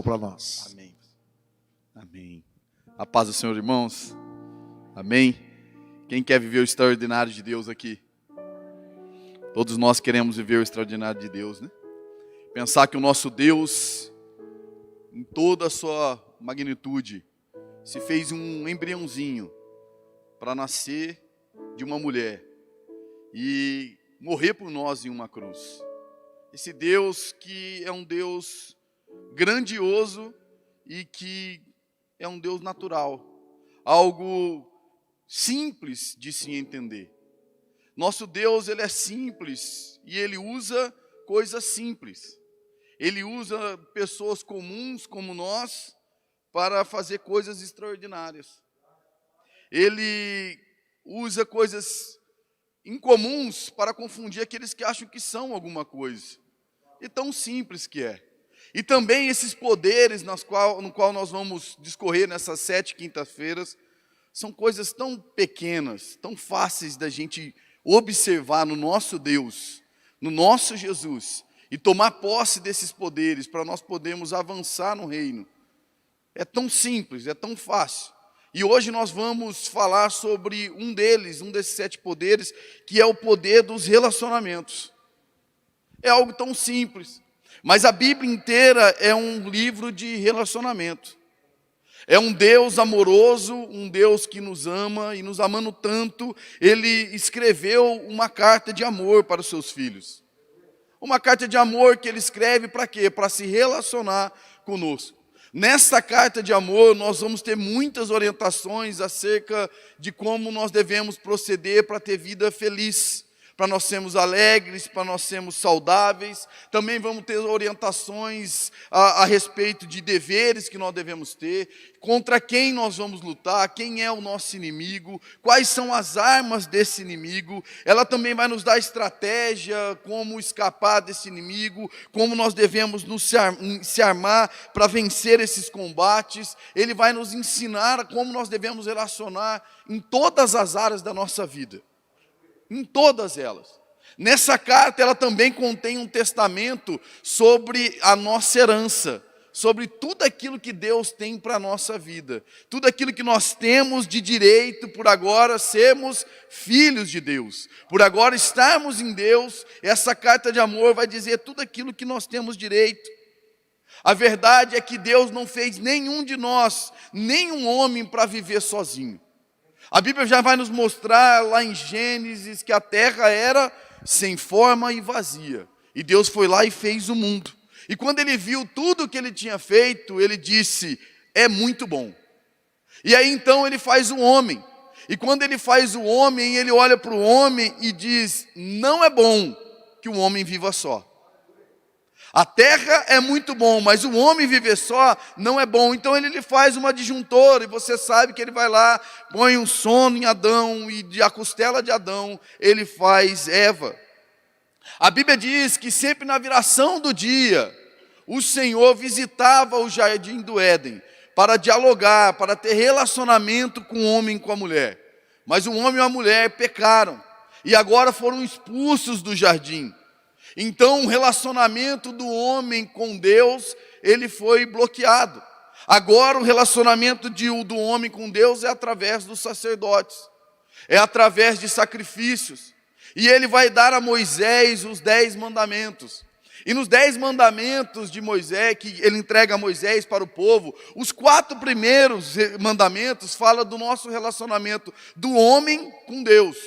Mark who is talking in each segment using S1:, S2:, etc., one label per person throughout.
S1: para nós.
S2: Amém. Amém. A paz do Senhor, irmãos. Amém. Quem quer viver o extraordinário de Deus aqui? Todos nós queremos viver o extraordinário de Deus, né? Pensar que o nosso Deus, em toda a sua magnitude, se fez um embriãozinho para nascer de uma mulher e morrer por nós em uma cruz. Esse Deus que é um Deus grandioso e que é um Deus natural, algo simples de se entender. Nosso Deus, ele é simples e ele usa coisas simples. Ele usa pessoas comuns como nós para fazer coisas extraordinárias. Ele usa coisas incomuns para confundir aqueles que acham que são alguma coisa. E tão simples que é. E também esses poderes no qual nós vamos discorrer nessas 7 quintas-feiras, são coisas tão pequenas, tão fáceis da gente observar no nosso Deus, no nosso Jesus, e tomar posse desses poderes para nós podermos avançar no reino. É tão simples, é tão fácil. E hoje nós vamos falar sobre um desses 7 poderes, que é o poder dos relacionamentos. É algo tão simples, mas a Bíblia inteira é um livro de relacionamento. É um Deus amoroso, um Deus que nos ama, e nos amando tanto, Ele escreveu uma carta de amor para os seus filhos. Uma carta de amor que Ele escreve para quê? Para se relacionar conosco. Nesta carta de amor, nós vamos ter muitas orientações acerca de como nós devemos proceder para ter vida feliz, para nós sermos alegres, para nós sermos saudáveis. Também vamos ter orientações a respeito de deveres que nós devemos ter, contra quem nós vamos lutar, quem é o nosso inimigo, quais são as armas desse inimigo. Ela também vai nos dar estratégia, como escapar desse inimigo, como nós devemos se armar para vencer esses combates. Ele vai nos ensinar como nós devemos relacionar em todas as áreas da nossa vida. Em todas elas. Nessa carta, ela também contém um testamento sobre a nossa herança, sobre tudo aquilo que Deus tem para a nossa vida, tudo aquilo que nós temos de direito por agora sermos filhos de Deus, por agora estarmos em Deus. Essa carta de amor vai dizer tudo aquilo que nós temos direito. A verdade é que Deus não fez nenhum de nós, nenhum homem para viver sozinho. A Bíblia já vai nos mostrar lá em Gênesis que a terra era sem forma e vazia. E Deus foi lá e fez o mundo. E quando Ele viu tudo o que Ele tinha feito, Ele disse, é muito bom. E aí então Ele faz o homem. E quando Ele faz o homem, Ele olha para o homem e diz, não é bom que o homem viva só. A terra é muito bom, mas o homem viver só não é bom. Então ele lhe faz uma adjuntora, e você sabe que ele vai lá, põe um sono em Adão, e da costela de Adão ele faz Eva. A Bíblia diz que sempre na viração do dia, o Senhor visitava o jardim do Éden, para dialogar, para ter relacionamento com o homem e com a mulher. Mas o homem e a mulher pecaram, e agora foram expulsos do jardim. Então o relacionamento do homem com Deus, ele foi bloqueado. Agora o relacionamento do homem com Deus é através dos sacerdotes, é através de sacrifícios. E ele vai dar a Moisés os 10 mandamentos. E nos 10 mandamentos de Moisés, que ele entrega a Moisés para o povo, os 4 primeiros mandamentos falam do nosso relacionamento do homem com Deus.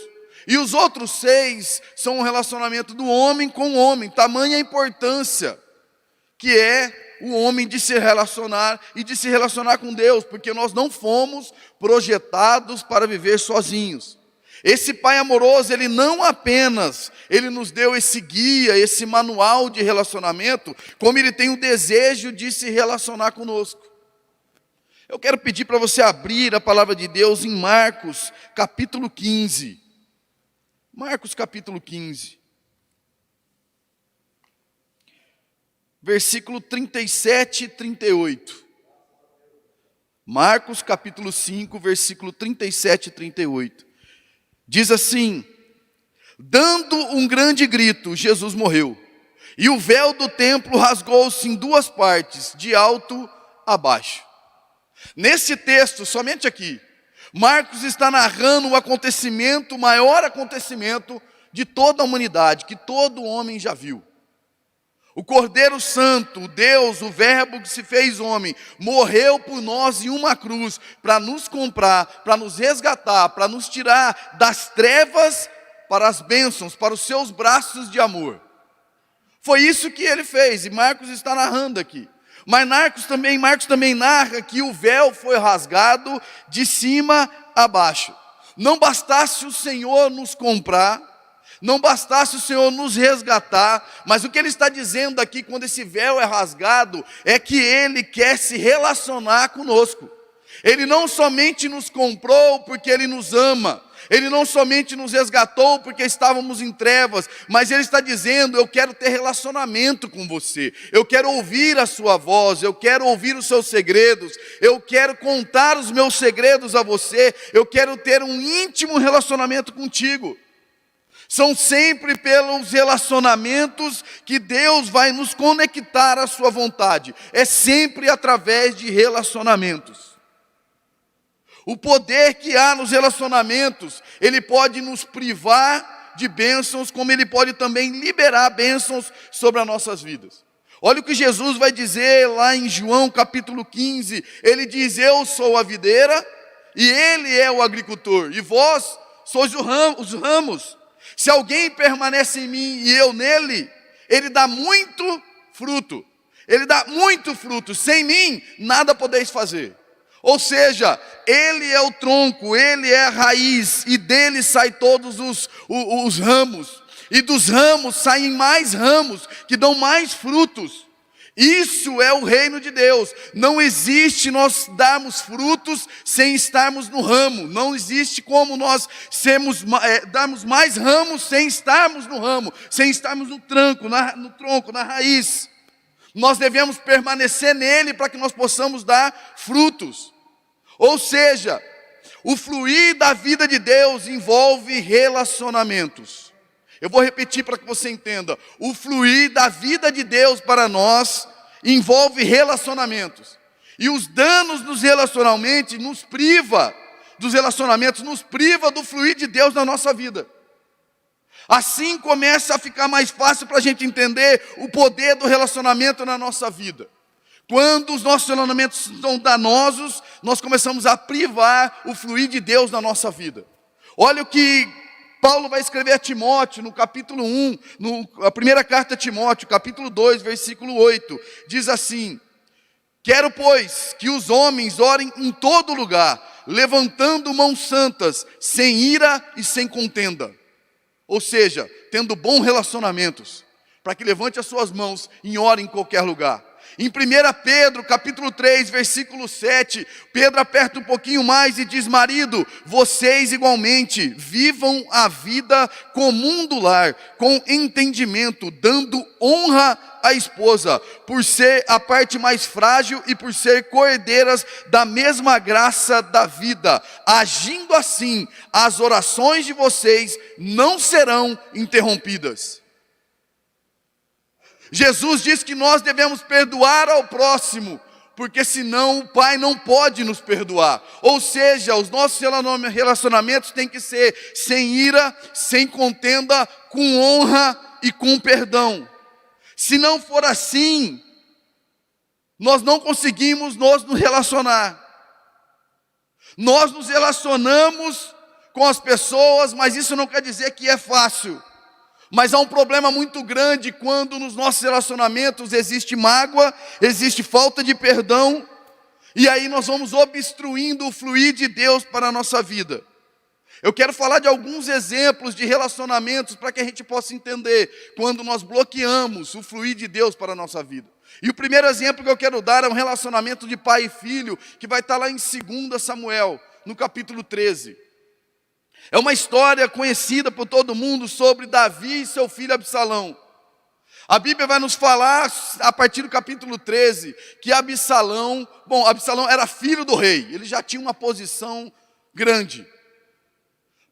S2: E os outros 6 são um relacionamento do homem com o homem. Tamanha a importância que é o homem de se relacionar e de se relacionar com Deus, porque nós não fomos projetados para viver sozinhos. Esse Pai amoroso, Ele não apenas, Ele nos deu esse guia, esse manual de relacionamento, como Ele tem o desejo de se relacionar conosco. Eu quero pedir para você abrir a palavra de Deus em Marcos, capítulo 15. Marcos capítulo 15, versículo 37 e 38. Marcos capítulo 5, versículo 37 e 38. Diz assim, dando um grande grito, Jesus morreu. E o véu do templo rasgou-se em duas partes, de alto a baixo. Nesse texto, somente aqui, Marcos está narrando o acontecimento, o maior acontecimento de toda a humanidade, que todo homem já viu. O Cordeiro Santo, o Deus, o Verbo que se fez homem, morreu por nós em uma cruz, para nos comprar, para nos resgatar, para nos tirar das trevas para as bênçãos, para os seus braços de amor. Foi isso que ele fez, e Marcos está narrando aqui. Mas Marcos também narra que o véu foi rasgado de cima a baixo. Não bastasse o Senhor nos comprar, não bastasse o Senhor nos resgatar, mas o que ele está dizendo aqui, quando esse véu é rasgado, é que ele quer se relacionar conosco. Ele não somente nos comprou porque ele nos ama, ele não somente nos resgatou porque estávamos em trevas, mas ele está dizendo: eu quero ter relacionamento com você, eu quero ouvir a sua voz, eu quero ouvir os seus segredos, eu quero contar os meus segredos a você, eu quero ter um íntimo relacionamento contigo. São sempre pelos relacionamentos que Deus vai nos conectar à sua vontade. É sempre através de relacionamentos. O poder que há nos relacionamentos, ele pode nos privar de bênçãos, como ele pode também liberar bênçãos sobre as nossas vidas. Olha o que Jesus vai dizer lá em João capítulo 15. Ele diz: eu sou a videira e ele é o agricultor, e vós sois os ramos. Se alguém permanece em mim e eu nele, ele dá muito fruto. Ele dá muito fruto. Sem mim, nada podeis fazer. Ou seja, ele é o tronco, ele é a raiz, e dele saem todos os ramos. E dos ramos saem mais ramos, que dão mais frutos. Isso é o reino de Deus. Não existe nós darmos frutos sem estarmos no ramo. Não existe como nós darmos mais ramos sem estarmos no ramo, sem estarmos no tronco, na raiz. Nós devemos permanecer nele para que nós possamos dar frutos. Ou seja, o fluir da vida de Deus envolve relacionamentos. Eu vou repetir para que você entenda. O fluir da vida de Deus para nós envolve relacionamentos. E os danos dos relacionamentos nos priva do fluir de Deus na nossa vida. Assim começa a ficar mais fácil para a gente entender o poder do relacionamento na nossa vida. Quando os nossos relacionamentos são danosos, nós começamos a privar o fluir de Deus na nossa vida. Olha o que Paulo vai escrever a Timóteo no capítulo 1, a primeira carta a Timóteo, capítulo 2, versículo 8, diz assim: quero, pois, que os homens orem em todo lugar, levantando mãos santas, sem ira e sem contenda. Ou seja, tendo bons relacionamentos, para que levante as suas mãos e ore em qualquer lugar. Em 1 Pedro, capítulo 3, versículo 7, Pedro aperta um pouquinho mais e diz: marido, vocês igualmente vivam a vida comum do lar, com entendimento, dando honra à esposa, por ser a parte mais frágil e por ser coerdeiras da mesma graça da vida. Agindo assim, as orações de vocês não serão interrompidas. Jesus diz que nós devemos perdoar ao próximo, porque senão o Pai não pode nos perdoar. Ou seja, os nossos relacionamentos têm que ser sem ira, sem contenda, com honra e com perdão. Se não for assim, nós não conseguimos nos relacionar. Nós nos relacionamos com as pessoas, mas isso não quer dizer que é fácil. Mas há um problema muito grande quando nos nossos relacionamentos existe mágoa, existe falta de perdão, e aí nós vamos obstruindo o fluir de Deus para a nossa vida. Eu quero falar de alguns exemplos de relacionamentos para que a gente possa entender quando nós bloqueamos o fluir de Deus para a nossa vida. E o primeiro exemplo que eu quero dar é um relacionamento de pai e filho, que vai estar lá em 2 Samuel, no capítulo 13. É uma história conhecida por todo mundo sobre Davi e seu filho Absalão. A Bíblia vai nos falar, a partir do capítulo 13, que Absalão era filho do rei, ele já tinha uma posição grande.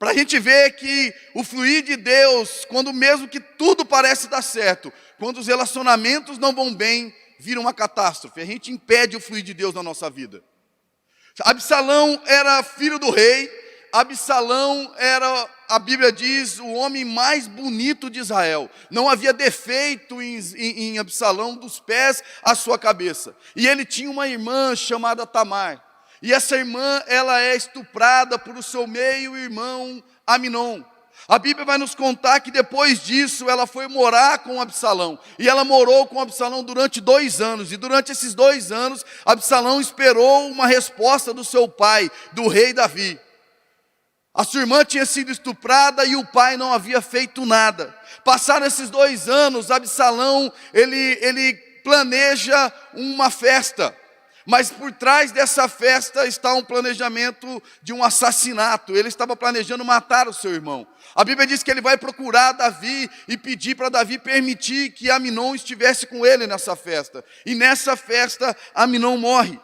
S2: Para a gente ver que o fluir de Deus, quando mesmo que tudo parece dar certo, quando os relacionamentos não vão bem, vira uma catástrofe. A gente impede o fluir de Deus na nossa vida. Absalão era filho do rei. Absalão era, a Bíblia diz, o homem mais bonito de Israel. Não havia defeito em Absalão, dos pés à sua cabeça. E ele tinha uma irmã chamada Tamar. E essa irmã, ela é estuprada por o seu meio-irmão Aminon. A Bíblia vai nos contar que depois disso, ela foi morar com Absalão. E ela morou com Absalão durante 2 anos. E durante esses 2 anos, Absalão esperou uma resposta do seu pai, do rei Davi. A sua irmã tinha sido estuprada e o pai não havia feito nada. Passaram esses 2 anos, Absalão, ele planeja uma festa. Mas por trás dessa festa está um planejamento de um assassinato. Ele estava planejando matar o seu irmão. A Bíblia diz que ele vai procurar Davi e pedir para Davi permitir que Aminon estivesse com ele nessa festa. E nessa festa, Aminon morre.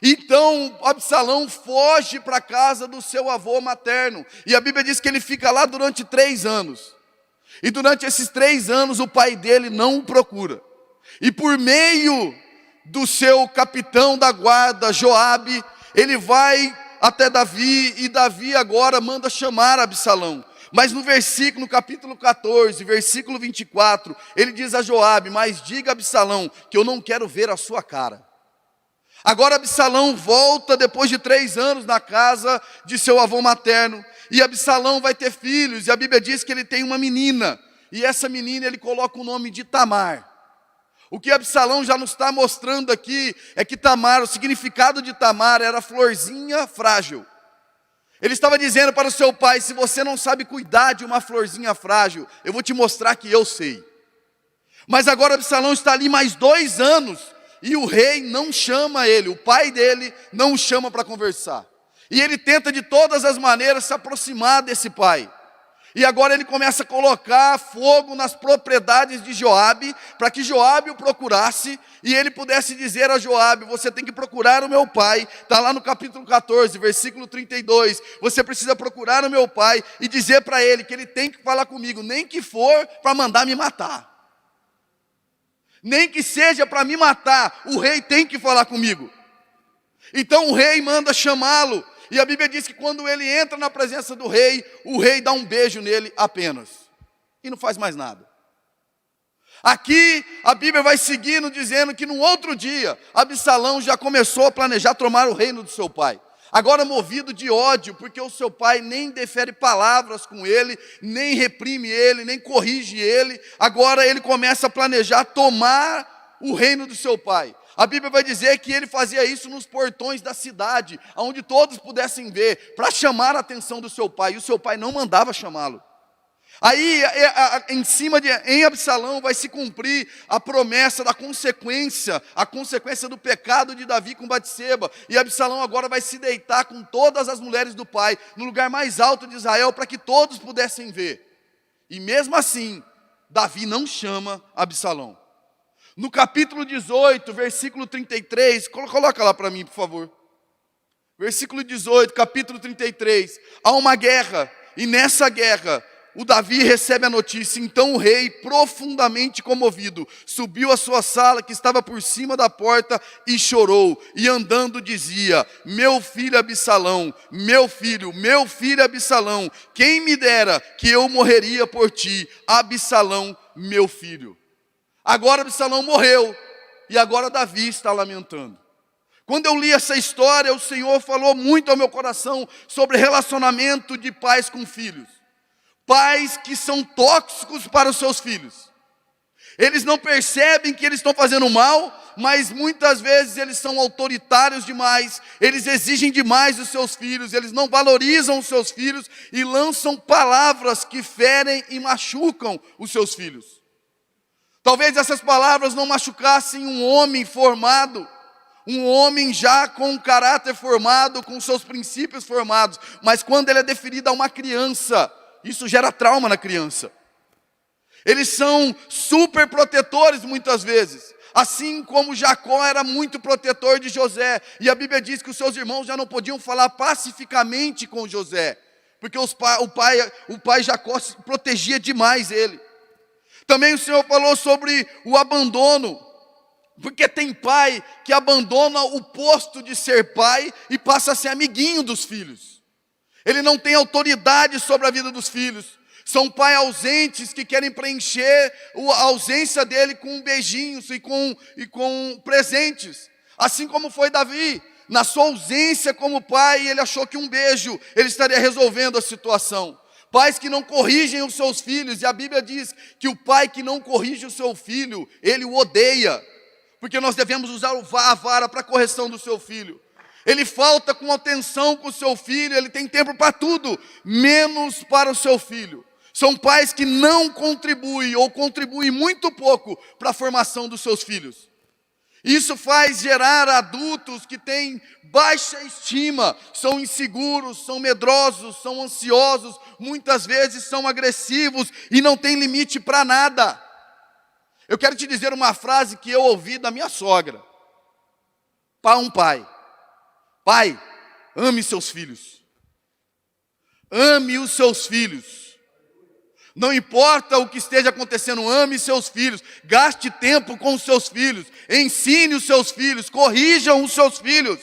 S2: Então, Absalão foge para a casa do seu avô materno. E a Bíblia diz que ele fica lá durante 3 anos. E durante esses 3 anos, o pai dele não o procura. E por meio do seu capitão da guarda, Joabe, ele vai até Davi, e Davi agora manda chamar Absalão. Mas no capítulo 14, versículo 24, ele diz a Joabe: mas diga a Absalão que eu não quero ver a sua cara. Agora Absalão volta depois de 3 anos na casa de seu avô materno, e Absalão vai ter filhos, e a Bíblia diz que ele tem uma menina, e essa menina ele coloca o nome de Tamar. O que Absalão já nos está mostrando aqui é que Tamar, o significado de Tamar era florzinha frágil. Ele estava dizendo para o seu pai: se você não sabe cuidar de uma florzinha frágil, eu vou te mostrar que eu sei. Mas agora Absalão está ali mais 2 anos, e o rei não chama ele, o pai dele não o chama para conversar. E ele tenta de todas as maneiras se aproximar desse pai. E agora ele começa a colocar fogo nas propriedades de Joabe, para que Joabe o procurasse, e ele pudesse dizer a Joabe: você tem que procurar o meu pai. Está lá no capítulo 14, versículo 32. Você precisa procurar o meu pai e dizer para ele que ele tem que falar comigo, nem que for para mandar me matar. Nem que seja para me matar, o rei tem que falar comigo. Então o rei manda chamá-lo. E a Bíblia diz que quando ele entra na presença do rei, o rei dá um beijo nele apenas. E não faz mais nada. Aqui a Bíblia vai seguindo dizendo que no outro dia, Absalão já começou a planejar tomar o reino do seu pai. Agora movido de ódio, porque o seu pai nem defere palavras com ele, nem reprime ele, nem corrige ele. Agora ele começa a planejar tomar o reino do seu pai. A Bíblia vai dizer que ele fazia isso nos portões da cidade, onde todos pudessem ver, para chamar a atenção do seu pai, e o seu pai não mandava chamá-lo. Aí, em Absalão vai se cumprir a promessa da consequência, a consequência do pecado de Davi com Batseba, e Absalão agora vai se deitar com todas as mulheres do pai, no lugar mais alto de Israel, para que todos pudessem ver. E mesmo assim, Davi não chama Absalão. No capítulo 18, versículo 33, coloca lá para mim, por favor. Versículo 18, capítulo 33. Há uma guerra, e nessa guerra, o Davi recebe a notícia. Então o rei, profundamente comovido, subiu à sua sala, que estava por cima da porta, e chorou. E andando dizia: meu filho Absalão, meu filho Absalão, quem me dera que eu morreria por ti, Absalão, meu filho. Agora Absalão morreu, e agora Davi está lamentando. Quando eu li essa história, o Senhor falou muito ao meu coração sobre relacionamento de pais com filhos. Pais que são tóxicos para os seus filhos. Eles não percebem que eles estão fazendo mal, mas muitas vezes eles são autoritários demais, eles exigem demais dos seus filhos, eles não valorizam os seus filhos e lançam palavras que ferem e machucam os seus filhos. Talvez essas palavras não machucassem um homem formado, um homem já com um caráter formado, com seus princípios formados, mas quando ele é deferido a uma criança, isso gera trauma na criança. Eles são super protetores muitas vezes, assim como Jacó era muito protetor de José, e a Bíblia diz que os seus irmãos já não podiam falar pacificamente com José, porque o pai Jacó protegia demais ele. Também o Senhor falou sobre o abandono, porque tem pai que abandona o posto de ser pai e passa a ser amiguinho dos filhos. Ele não tem autoridade sobre a vida dos filhos. São pais ausentes que querem preencher a ausência dele com beijinhos e com presentes. Assim como foi Davi. Na sua ausência como pai, ele achou que um beijo ele estaria resolvendo a situação. Pais que não corrigem os seus filhos. E a Bíblia diz que o pai que não corrige o seu filho, ele o odeia. Porque nós devemos usar a vara para a correção do seu filho. Ele falta com atenção com o seu filho, ele tem tempo para tudo, menos para o seu filho. São pais que não contribuem ou contribuem muito pouco para a formação dos seus filhos. Isso faz gerar adultos que têm baixa estima, são inseguros, são medrosos, são ansiosos, muitas vezes são agressivos e não têm limite para nada. Eu quero te dizer uma frase que eu ouvi da minha sogra. Para um pai. Pai, ame seus filhos. Ame os seus filhos. Não importa o que esteja acontecendo, ame seus filhos. Gaste tempo com os seus filhos. Ensine os seus filhos. Corrijam os seus filhos.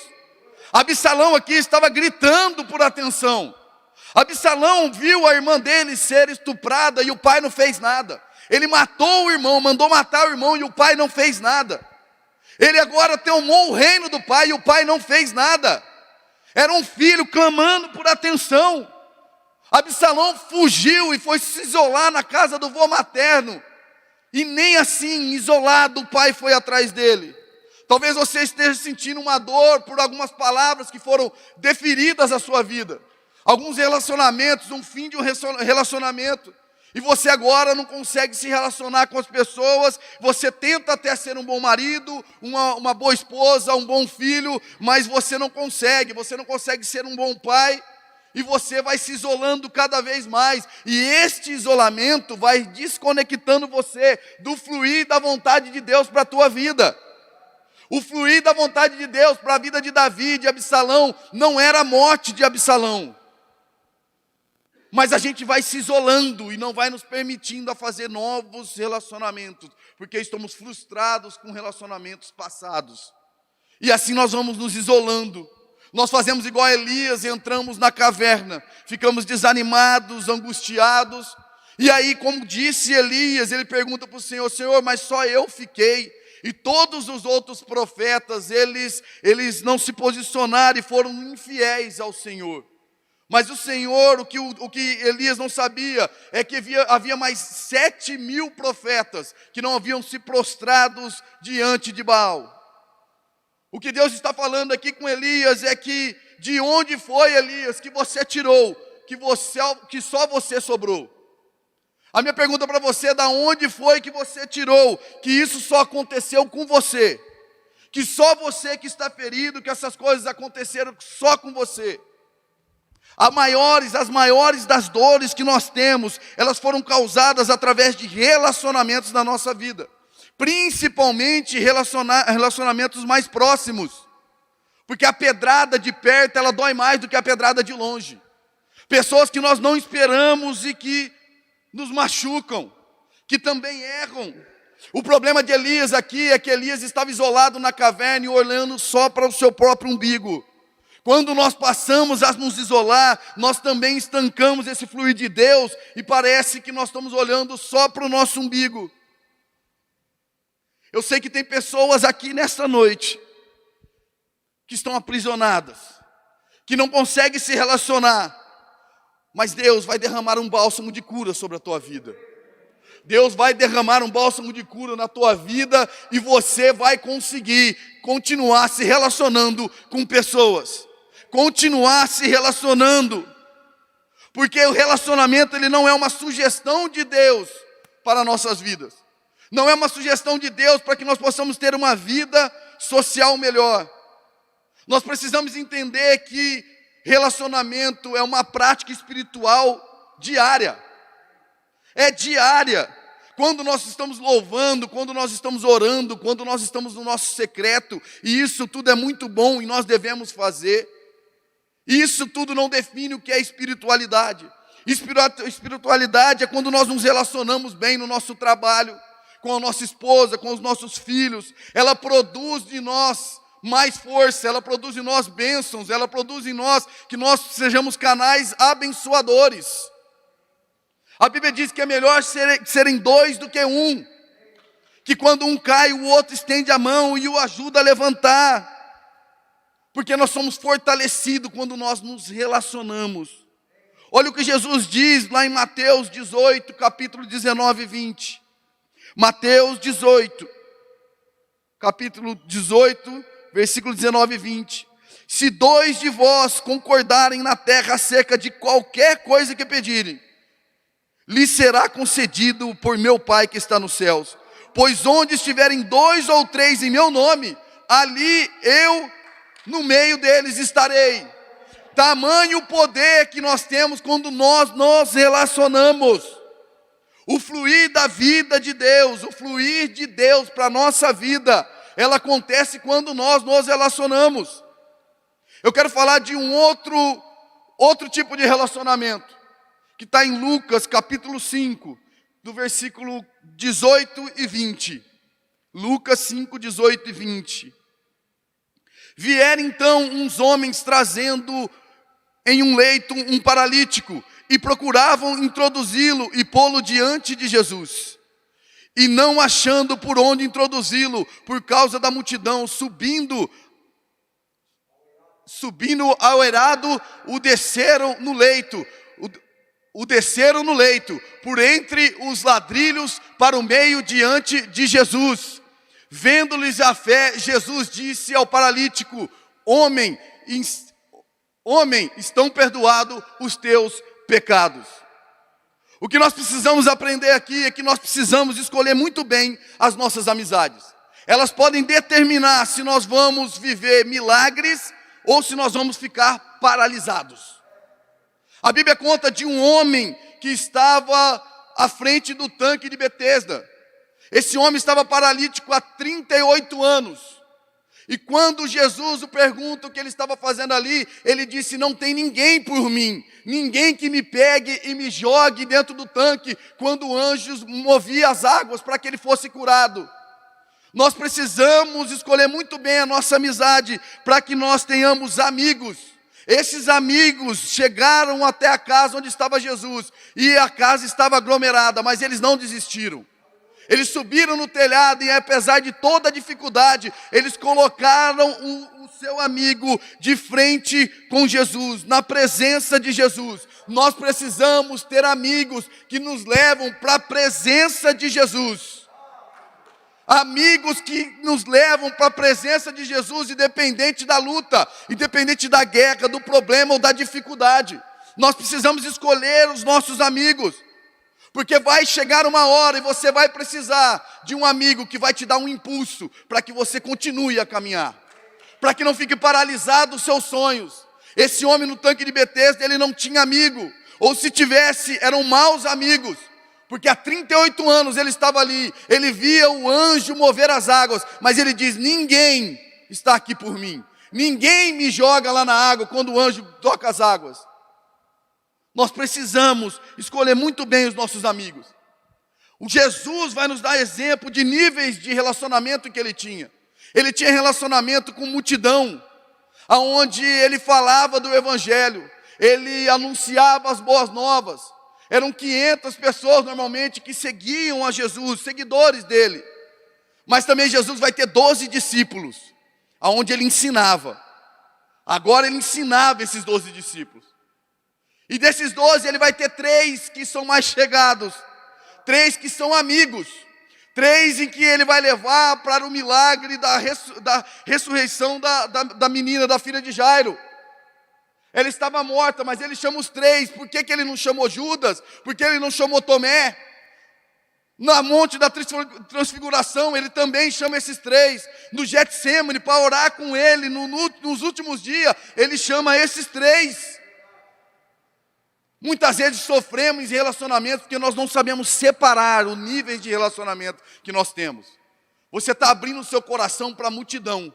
S2: Absalão aqui estava gritando por atenção. Absalão viu a irmã dele ser estuprada e o pai não fez nada. Ele matou o irmão, mandou matar o irmão e o pai não fez nada. Ele agora tomou o reino do pai e o pai não fez nada. Era um filho clamando por atenção. Absalão fugiu e foi se isolar na casa do avô materno. E nem assim, isolado, o pai foi atrás dele. Talvez você esteja sentindo uma dor por algumas palavras que foram deferidas à sua vida. Alguns relacionamentos, um fim de um relacionamento. E você agora não consegue se relacionar com as pessoas. Você tenta até ser um bom marido, uma boa esposa, um bom filho, mas você não consegue ser um bom pai. E você vai se isolando cada vez mais. E este isolamento vai desconectando você do fluir da vontade de Deus para a tua vida. O fluir da vontade de Deus para a vida de Davi, de Absalão, não era a morte de Absalão. Mas a gente vai se isolando e não vai nos permitindo a fazer novos relacionamentos. Porque estamos frustrados com relacionamentos passados. E assim nós vamos nos isolando. Nós fazemos igual a Elias, entramos na caverna, ficamos desanimados, angustiados. E aí, como disse Elias, ele pergunta para o Senhor, Senhor, mas só eu fiquei. E todos os outros profetas, eles não se posicionaram e foram infiéis ao Senhor. Mas o Senhor, o que Elias não sabia, é que havia mais 7.000 profetas que não haviam se prostrados diante de Baal. O que Deus está falando aqui com Elias é que de onde foi, Elias, que você tirou, que só você sobrou. A minha pergunta para você é: da onde foi que você tirou, que isso só aconteceu com você, que só você que está ferido, que essas coisas aconteceram só com você. As maiores das dores que nós temos, elas foram causadas através de relacionamentos na nossa vida. Principalmente relacionamentos mais próximos. Porque a pedrada de perto, ela dói mais do que a pedrada de longe. Pessoas que nós não esperamos e que nos machucam, que também erram. O problema de Elias aqui é que Elias estava isolado na caverna e olhando só para o seu próprio umbigo. Quando nós passamos a nos isolar, nós também estancamos esse fluir de Deus e parece que nós estamos olhando só para o nosso umbigo. Eu sei que tem pessoas aqui nesta noite que estão aprisionadas, que não conseguem se relacionar, mas Deus vai derramar um bálsamo de cura sobre a tua vida. Deus vai derramar um bálsamo de cura na tua vida e você vai conseguir continuar se relacionando com pessoas. Continuar se relacionando. Porque o relacionamento, ele não é uma sugestão de Deus para nossas vidas. Não é uma sugestão de Deus para que nós possamos ter uma vida social melhor. Nós precisamos entender que relacionamento é uma prática espiritual diária. É diária. Quando nós estamos louvando, quando nós estamos orando, quando nós estamos no nosso secreto, e isso tudo é muito bom e nós devemos fazer. Isso tudo não define o que é espiritualidade. Espiritualidade é quando nós nos relacionamos bem no nosso trabalho, com a nossa esposa, com os nossos filhos. Ela produz de nós mais força, ela produz em nós bênçãos, ela produz em nós que nós sejamos canais abençoadores. A Bíblia diz que é melhor serem dois do que um, que quando um cai, o outro estende a mão e o ajuda a levantar, porque nós somos fortalecidos quando nós nos relacionamos. Olha o que Jesus diz lá em Mateus 18, capítulo 19 e 20. Mateus 18, capítulo 18, versículo 19 e 20. Se dois de vós concordarem na terra acerca de qualquer coisa que pedirem, lhes será concedido por meu Pai que está nos céus. Pois onde estiverem dois ou três em meu nome, ali eu no meio deles estarei. Tamanho poder que nós temos quando nós nos relacionamos. O fluir da vida de Deus, o fluir de Deus para a nossa vida, ela acontece quando nós nos relacionamos. Eu quero falar de um outro tipo de relacionamento, que está em Lucas capítulo 5, do versículo 18 e 20. Lucas 5, 18 e 20. Vieram então uns homens trazendo em um leito um paralítico, e procuravam introduzi-lo e pô-lo diante de Jesus. E não achando por onde introduzi-lo, por causa da multidão, subindo ao eirado, o desceram no leito, por entre os ladrilhos, para o meio diante de Jesus. Vendo-lhes a fé, Jesus disse ao paralítico: Homem, estão perdoados os teus pecados. O que nós precisamos aprender aqui é que nós precisamos escolher muito bem as nossas amizades. Elas podem determinar se nós vamos viver milagres ou se nós vamos ficar paralisados. A Bíblia conta de um homem que estava à frente do tanque de Betesda. Esse homem estava paralítico há 38 anos. E quando Jesus o pergunta o que ele estava fazendo ali, ele disse: não tem ninguém por mim, ninguém que me pegue e me jogue dentro do tanque, quando o anjo movia as águas para que ele fosse curado. Nós precisamos escolher muito bem a nossa amizade, para que nós tenhamos amigos. Esses amigos chegaram até a casa onde estava Jesus, e a casa estava aglomerada, mas eles não desistiram. Eles subiram no telhado e, apesar de toda a dificuldade, eles colocaram o seu amigo de frente com Jesus, na presença de Jesus. Nós precisamos ter amigos que nos levam para a presença de Jesus. Amigos que nos levam para a presença de Jesus, independente da luta, independente da guerra, do problema ou da dificuldade. Nós precisamos escolher os nossos amigos. Porque vai chegar uma hora e você vai precisar de um amigo que vai te dar um impulso para que você continue a caminhar, para que não fique paralisado os seus sonhos. Esse homem no tanque de Betesda, ele não tinha amigo, ou se tivesse, eram maus amigos, porque há 38 anos ele estava ali, ele via o anjo mover as águas, mas ele diz: ninguém está aqui por mim, ninguém me joga lá na água quando o anjo toca as águas. Nós precisamos escolher muito bem os nossos amigos. O Jesus vai nos dar exemplo de níveis de relacionamento que ele tinha. Ele tinha relacionamento com multidão, aonde ele falava do evangelho, ele anunciava as boas novas. Eram 500 pessoas normalmente que seguiam a Jesus, seguidores dele. Mas também Jesus vai ter 12 discípulos, aonde ele ensinava. Agora ele ensinava esses 12 discípulos. E desses 12 ele vai ter 3 que são mais chegados, 3 que são amigos, 3 em que ele vai levar para o milagre da ressurreição da menina, da filha de Jairo. Ela estava morta, mas ele chama os 3. Por que ele não chamou Judas? Por que ele não chamou Tomé? Na monte da transfiguração, ele também chama esses 3. No Getsêmani, para orar com ele, nos últimos dias, ele chama esses 3. Muitas vezes sofremos em relacionamentos porque nós não sabemos separar o nível de relacionamento que nós temos. Você está abrindo o seu coração para a multidão,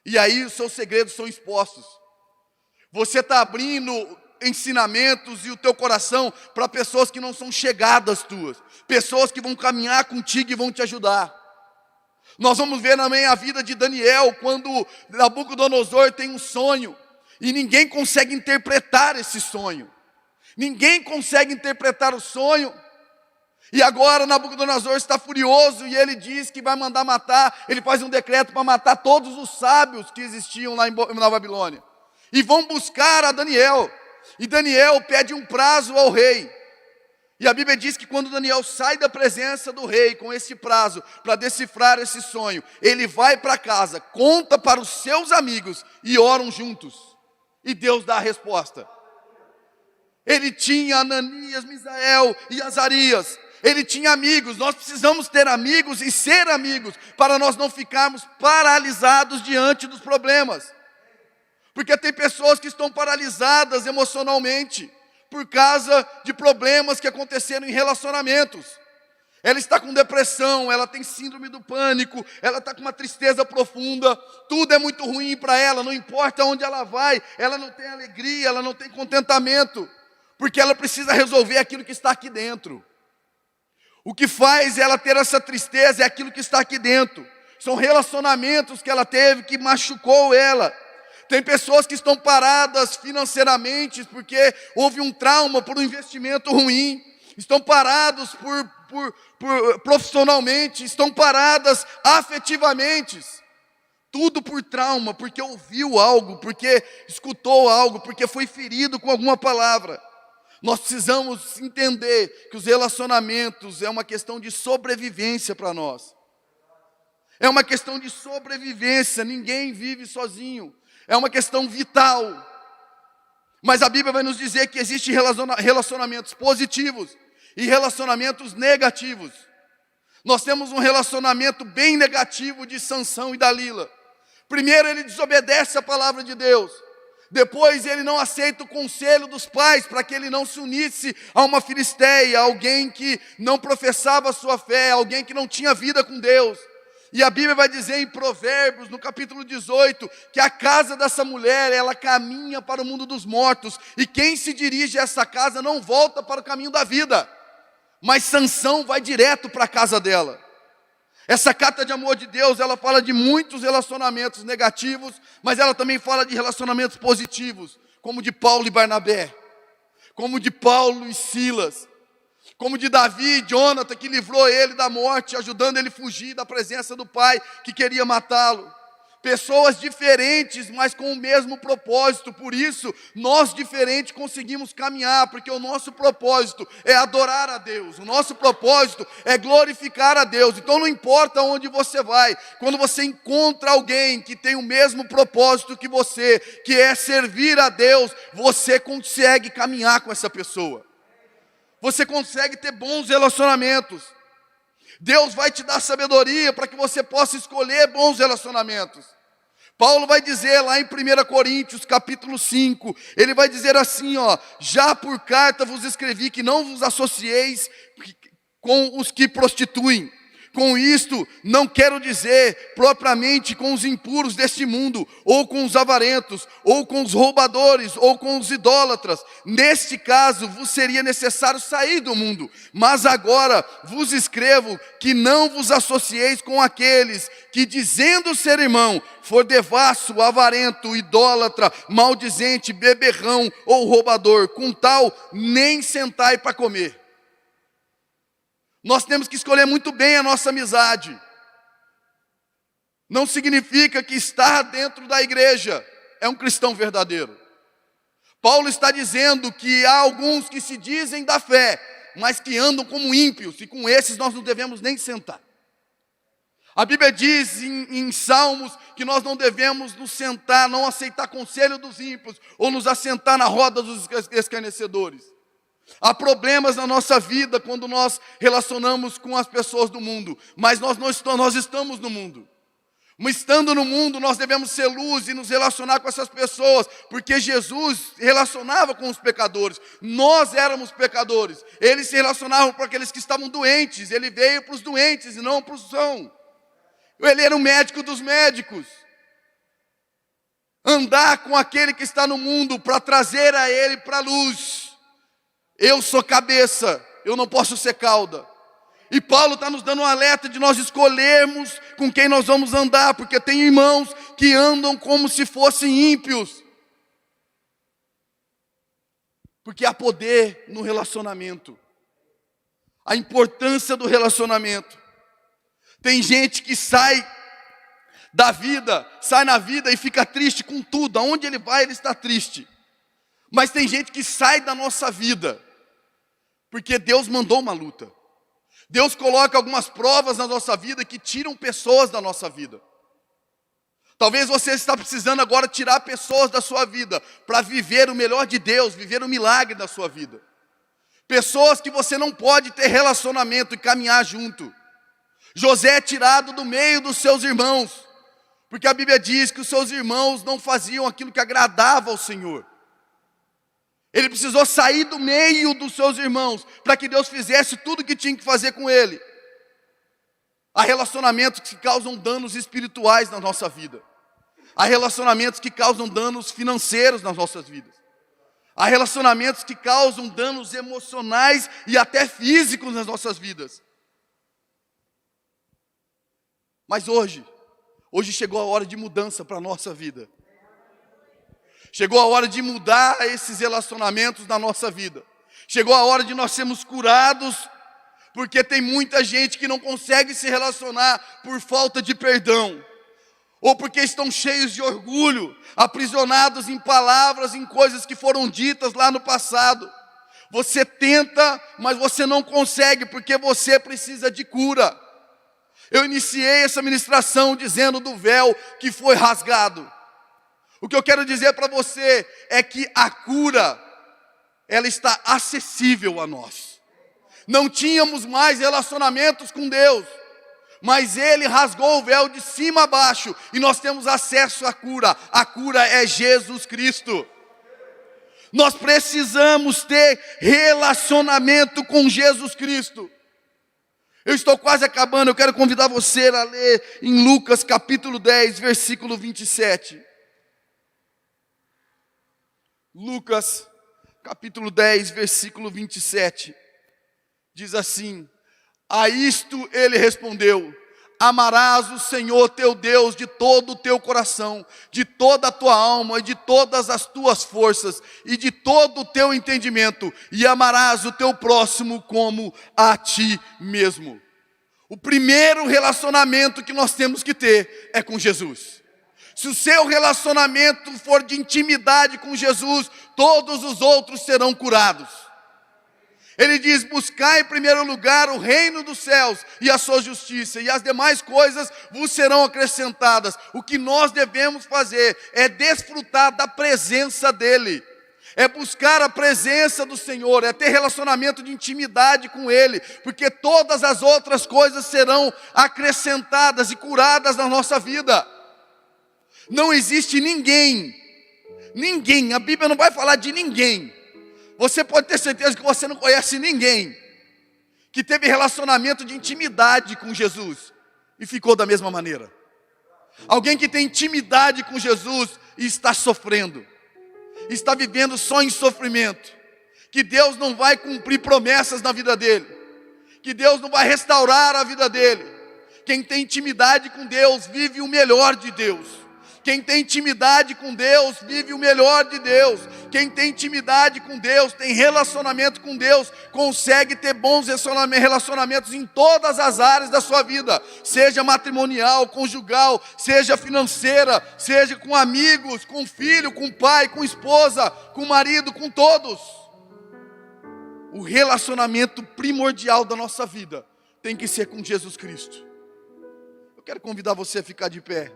S2: e aí os seus segredos são expostos. Você está abrindo ensinamentos e o teu coração para pessoas que não são chegadas tuas, pessoas que vão caminhar contigo e vão te ajudar. Nós vamos ver também a vida de Daniel, quando Nabucodonosor tem um sonho e ninguém consegue interpretar esse sonho. Ninguém consegue interpretar o sonho. E agora Nabucodonosor está furioso e ele diz que vai mandar matar, ele faz um decreto para matar todos os sábios que existiam lá na Babilônia. E vão buscar a Daniel. E Daniel pede um prazo ao rei. E a Bíblia diz que quando Daniel sai da presença do rei com esse prazo para decifrar esse sonho, ele vai para casa, conta para os seus amigos e oram juntos. E Deus dá a resposta. Ele tinha Ananias, Misael e Azarias. Ele tinha amigos. Nós precisamos ter amigos e ser amigos para nós não ficarmos paralisados diante dos problemas. Porque tem pessoas que estão paralisadas emocionalmente por causa de problemas que aconteceram em relacionamentos. Ela está com depressão, ela tem síndrome do pânico, ela está com uma tristeza profunda, tudo é muito ruim para ela, não importa onde ela vai, ela não tem alegria, ela não tem contentamento, porque ela precisa resolver aquilo que está aqui dentro. O que faz ela ter essa tristeza é aquilo que está aqui dentro, são relacionamentos que ela teve que machucou ela. Tem pessoas que estão paradas financeiramente porque houve um trauma por um investimento ruim. Estão parados profissionalmente, estão paradas afetivamente. Tudo por trauma, porque ouviu algo, porque escutou algo, porque foi ferido com alguma palavra. Nós precisamos entender que os relacionamentos é uma questão de sobrevivência para nós. É uma questão de sobrevivência, ninguém vive sozinho. É uma questão vital. Mas a Bíblia vai nos dizer que existem relacionamentos positivos e relacionamentos negativos. Nós temos um relacionamento bem negativo de Sansão e Dalila. Primeiro ele desobedece a palavra de Deus. Depois ele não aceita o conselho dos pais para que ele não se unisse a uma filisteia, alguém que não professava a sua fé, alguém que não tinha vida com Deus. E a Bíblia vai dizer em Provérbios, no capítulo 18, que a casa dessa mulher, ela caminha para o mundo dos mortos, e quem se dirige a essa casa não volta para o caminho da vida, mas Sansão vai direto para a casa dela. Essa carta de amor de Deus, ela fala de muitos relacionamentos negativos, mas ela também fala de relacionamentos positivos, como de Paulo e Barnabé, como de Paulo e Silas, como de Davi e Jonathan, que livrou ele da morte, ajudando ele a fugir da presença do pai que queria matá-lo. Pessoas diferentes, mas com o mesmo propósito. Por isso, nós diferentes conseguimos caminhar, porque o nosso propósito é adorar a Deus. O nosso propósito é glorificar a Deus. Então não importa onde você vai, quando você encontra alguém que tem o mesmo propósito que você, que é servir a Deus, você consegue caminhar com essa pessoa. Você consegue ter bons relacionamentos. Deus vai te dar sabedoria para que você possa escolher bons relacionamentos. Paulo vai dizer lá em 1 Coríntios capítulo 5, ele vai dizer assim, já por carta vos escrevi que não vos associeis com os que prostituem. Com isto, não quero dizer propriamente com os impuros deste mundo, ou com os avarentos, ou com os roubadores, ou com os idólatras. Neste caso, vos seria necessário sair do mundo. Mas agora vos escrevo que não vos associeis com aqueles que, dizendo ser irmão, for devasso, avarento, idólatra, maldizente, beberrão ou roubador. Com tal, nem sentai para comer. Nós temos que escolher muito bem a nossa amizade. Não significa que estar dentro da igreja é um cristão verdadeiro. Paulo está dizendo que há alguns que se dizem da fé, mas que andam como ímpios, e com esses nós não devemos nem sentar. A Bíblia diz em Salmos que nós não devemos nos sentar, não aceitar conselho dos ímpios, ou nos assentar na roda dos escarnecedores. Há problemas na nossa vida quando nós relacionamos com as pessoas do mundo, mas nós estamos no mundo. Mas estando no mundo, nós devemos ser luz e nos relacionar com essas pessoas, porque Jesus relacionava com os pecadores. Nós éramos pecadores. Ele se relacionava com aqueles que estavam doentes. Ele veio para os doentes e não para os sãos. Ele era o médico dos médicos. andar com aquele que está no mundo para trazer a ele para a luz. Eu sou cabeça, eu não posso ser cauda. E Paulo está nos dando um alerta de nós escolhermos com quem nós vamos andar, porque tem irmãos que andam como se fossem ímpios. Porque há poder no relacionamento. A importância do relacionamento. Tem gente que sai da vida, sai na vida e fica triste com tudo. Aonde ele vai, ele está triste. Mas tem gente que sai da nossa vida, porque Deus mandou uma luta. Deus coloca algumas provas na nossa vida que tiram pessoas da nossa vida. Talvez você está precisando agora tirar pessoas da sua vida para viver o melhor de Deus, viver o milagre da sua vida. Pessoas que você não pode ter relacionamento e caminhar junto. José é tirado do meio dos seus irmãos, porque a Bíblia diz que os seus irmãos não faziam aquilo que agradava ao Senhor. Ele precisou sair do meio dos seus irmãos para que Deus fizesse tudo o que tinha que fazer com ele. Há relacionamentos que causam danos espirituais na nossa vida. Há relacionamentos que causam danos financeiros nas nossas vidas. Há relacionamentos que causam danos emocionais e até físicos nas nossas vidas. Mas hoje chegou a hora de mudança para a nossa vida. Chegou a hora de mudar esses relacionamentos na nossa vida. Chegou a hora de nós sermos curados, porque tem muita gente que não consegue se relacionar por falta de perdão, ou porque estão cheios de orgulho, aprisionados em palavras, em coisas que foram ditas lá no passado. Você tenta, mas você não consegue, porque você precisa de cura. Eu iniciei essa ministração dizendo do véu que foi rasgado. O que eu quero dizer para você é que a cura, ela está acessível a nós. Não tínhamos mais relacionamentos com Deus, mas Ele rasgou o véu de cima a baixo e nós temos acesso à cura. A cura é Jesus Cristo. Nós precisamos ter relacionamento com Jesus Cristo. Eu estou quase acabando, eu quero convidar você a ler em Lucas capítulo 10, versículo 27. Lucas, capítulo 10, versículo 27, diz assim: a isto ele respondeu: amarás o Senhor teu Deus de todo o teu coração, de toda a tua alma e de todas as tuas forças e de todo o teu entendimento, e amarás o teu próximo como a ti mesmo. O primeiro relacionamento que nós temos que ter é com Jesus. Se o seu relacionamento for de intimidade com Jesus, todos os outros serão curados. Ele diz: buscai em primeiro lugar o reino dos céus e a sua justiça, e as demais coisas vos serão acrescentadas. O que nós devemos fazer é desfrutar da presença dEle. É buscar a presença do Senhor, é ter relacionamento de intimidade com Ele, porque todas as outras coisas serão acrescentadas e curadas na nossa vida. Não existe ninguém, a Bíblia não vai falar de ninguém. Você pode ter certeza que você não conhece ninguém que teve relacionamento de intimidade com Jesus e ficou da mesma maneira. Alguém que tem intimidade com Jesus e está sofrendo, está vivendo só em sofrimento, que Deus não vai cumprir promessas na vida dele, que Deus não vai restaurar a vida dele. Quem tem intimidade com Deus vive o melhor de Deus. Quem tem intimidade com Deus vive o melhor de Deus. Quem tem intimidade com Deus, tem relacionamento com Deus, consegue ter bons relacionamentos em todas as áreas da sua vida, seja matrimonial, conjugal, seja financeira, seja com amigos, com filho, com pai, com esposa, com marido, com todos. O relacionamento primordial da nossa vida tem que ser com Jesus Cristo. Eu quero convidar você a ficar de pé.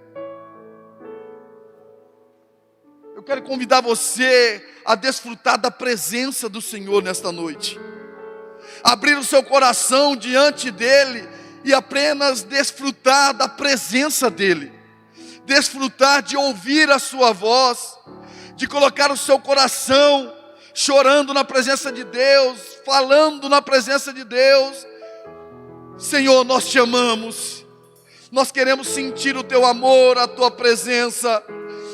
S2: Eu quero convidar você a desfrutar da presença do Senhor nesta noite. Abrir o seu coração diante dEle e apenas desfrutar da presença dEle. Desfrutar de ouvir a sua voz, de colocar o seu coração chorando na presença de Deus, falando na presença de Deus. Senhor, nós te amamos. Nós queremos sentir o teu amor, a tua presença.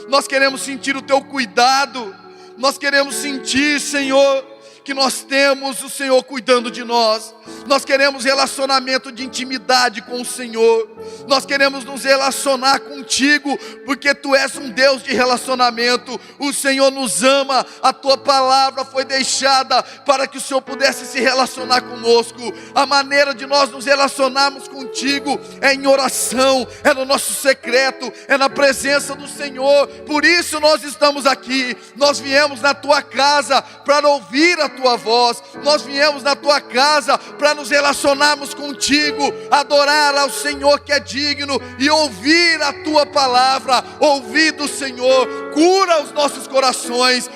S2: Nós queremos sentir o teu cuidado. Nós queremos sentir, Senhor, que nós temos o Senhor cuidando de nós. Nós queremos relacionamento de intimidade com o Senhor. Nós queremos nos relacionar contigo, porque Tu és um Deus de relacionamento. O Senhor nos ama. A Tua palavra foi deixada para que o Senhor pudesse se relacionar conosco. A maneira de nós nos relacionarmos contigo é em oração, é no nosso secreto, é na presença do Senhor. Por isso nós estamos aqui. Nós viemos na Tua casa para ouvir a Tua voz. Nós viemos na Tua casa para nos relacionarmos contigo, adorar ao Senhor que é digno e ouvir a Tua palavra, ouvir do Senhor. Cura os nossos corações.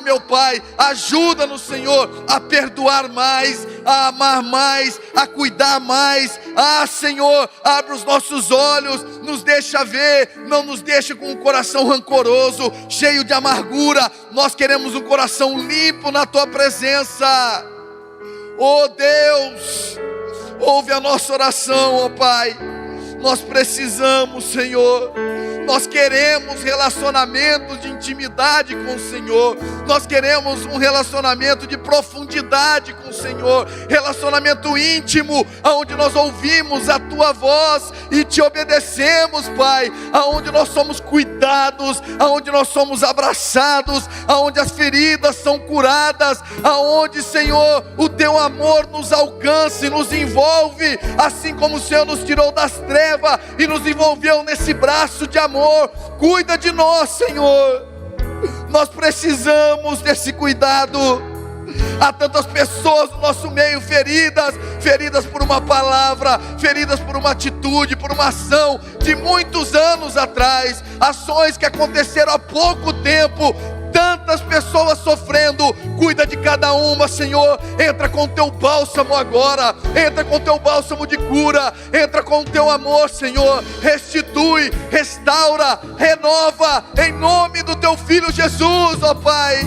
S2: Meu Pai, ajuda-nos, Senhor, a perdoar mais, a amar mais, a cuidar mais. Senhor, abre os nossos olhos, nos deixa ver, não nos deixa com um coração rancoroso, cheio de amargura. Nós queremos um coração limpo na Tua presença. Deus, ouve a nossa oração, Pai. Nós precisamos, Senhor. Nós queremos relacionamentos de intimidade com o Senhor. Nós queremos um relacionamento de profundidade com o Senhor. Relacionamento íntimo, onde nós ouvimos a Tua voz e Te obedecemos, Pai. Onde nós somos cuidados, onde nós somos abraçados, onde as feridas são curadas, onde, Senhor, o Teu amor nos alcança e nos envolve, assim como o Senhor nos tirou das trevas e nos envolveu nesse braço de amor. Cuida de nós, Senhor. Nós precisamos desse cuidado. Há tantas pessoas no nosso meio feridas por uma palavra, feridas por uma atitude, por uma ação de muitos anos atrás, ações que aconteceram há pouco tempo. Tantas pessoas sofrendo. Cuida de cada uma, Senhor. Entra com o Teu bálsamo agora. Entra com o Teu bálsamo de cura. Entra com o Teu amor, Senhor. Restitui, restaura, renova, em nome do Teu Filho Jesus, Pai.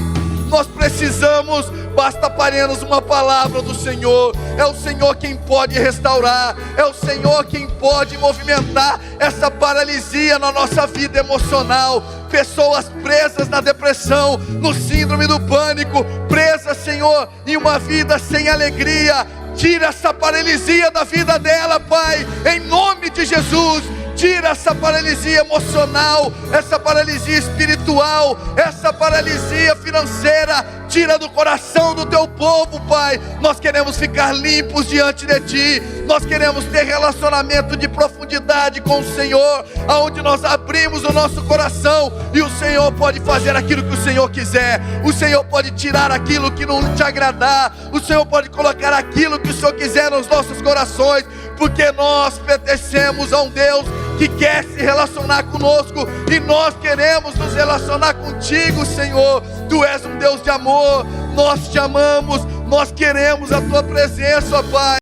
S2: Nós precisamos, basta apenas uma palavra do Senhor. É o Senhor quem pode restaurar, é o Senhor quem pode movimentar essa paralisia na nossa vida emocional. Pessoas presas na depressão, no síndrome do pânico, presas, Senhor, em uma vida sem alegria. Tira essa paralisia da vida dela, Pai, em nome de Jesus. Tira essa paralisia emocional, essa paralisia espiritual, essa paralisia financeira. Tira do coração do Teu povo, Pai. Nós queremos ficar limpos diante de Ti. Nós queremos ter relacionamento de profundidade com o Senhor, aonde nós abrimos o nosso coração e o Senhor pode fazer aquilo que o Senhor quiser. O Senhor pode tirar aquilo que não te agradar. O Senhor pode colocar aquilo que o Senhor quiser nos nossos corações, porque nós pertencemos a um Deus que quer se relacionar conosco, e nós queremos nos relacionar contigo, Senhor. Tu és um Deus de amor, nós te amamos, nós queremos a Tua presença, Pai.